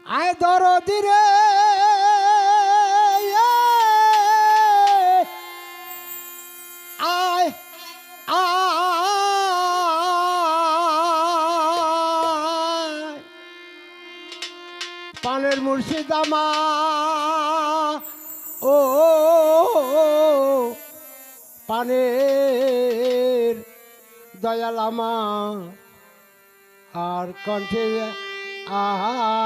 আয় দরদি রে আয় আয় পানের মুর্শিদ আমার ও পানের দয়াল আমার আর কণ্ঠে আহা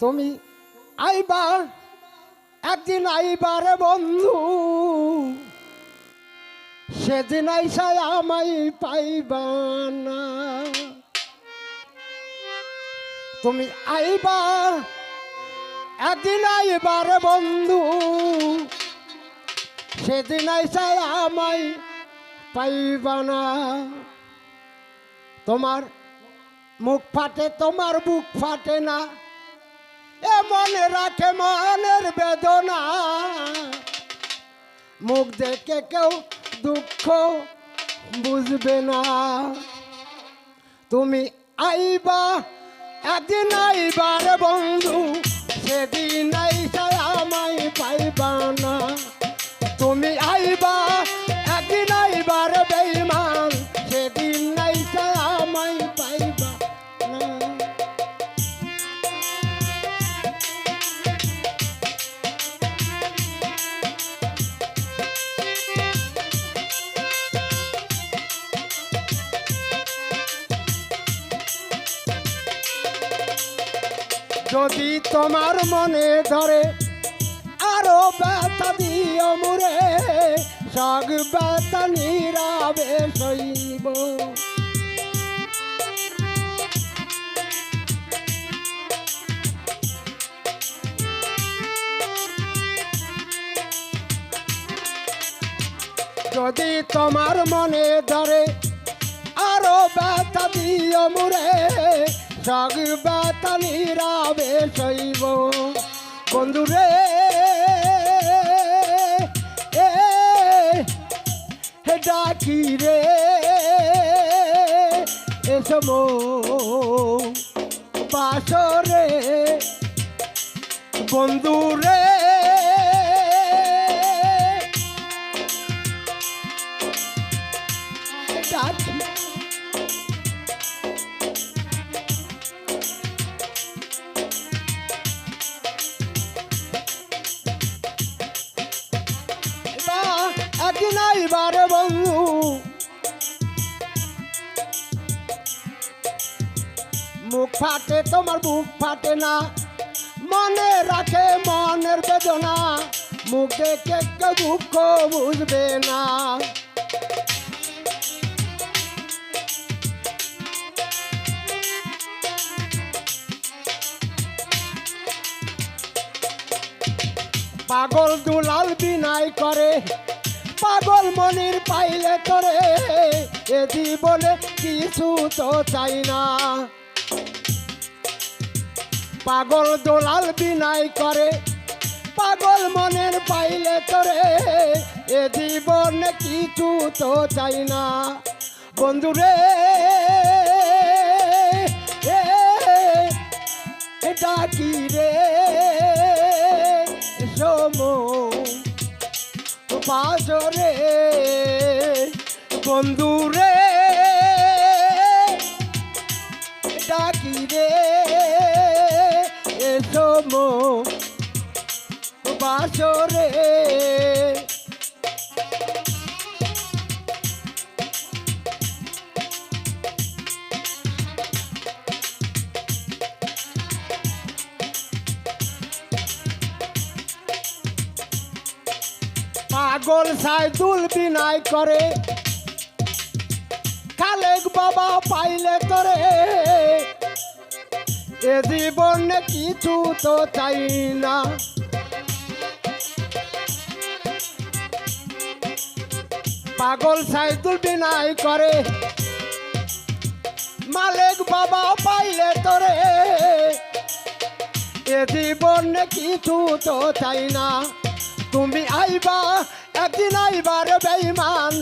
তুমি আইবার একদিন আইবার বন্ধু সেদিন আইসায় আমায় পাইবা না তুমি আইবার একদিন আইবার বন্ধু সেদিন আইসায় আমায় পাইবা না তোমার মুখ ফাটে তোমার বুক ফাটে না এ মনে রাখে মনের বেদনা মুখ দেখে কেউ দুঃখ বুঝবে না তুমি আইবা একদিন আইবার বন্ধু সেদিন আইসায় আমায় পাইবা না তুমি আইবা একদিন আইবার বেঈমান সেদিন আইসায় আমায় পাইবা না যদি তোমার মনে ধরে আরো ব্যথা দিও মুরে সগ ব্যথা নীরবে সইব যদি তোমার মনে ধরে আরো ব্যথা দিও মুরে সগ ব্যথা নীরবে সইব বন্ধুরে ডাকি রে এসম বাসরে বন্ধুরে ডাকি একদিন আইবার বন্ধু মুখ ফাটে তোমার বুক ফাটে না মনে রাখে মনের বেদনা মুখে কে দুঃখ বুঝবে না পাগল দুলাল বিনাই করে পাগল মনির পাইলে তোরে এ জীবনে কিছু তো চাই না পাগল দোলাল বিনাই করে পাগল মনের পাইলে তোরে এ জীবনে কিছু তো চাই না বন্ধুরে ডাকি রে সোম বাজরে বন্ধুরে ডাকি রে সোম বাজরে পাগল সাইদুল বিনাই করে খালেক বাবা পাইলে তোরে এ জীবনে কিছু তো চাই না পাগল সাইদুল বিনাই করে মালিক বাবা পাইলে তোরে এ জীবনে কিছু তো চাই না তুমি আইবা একদিন আইবার বেঈমান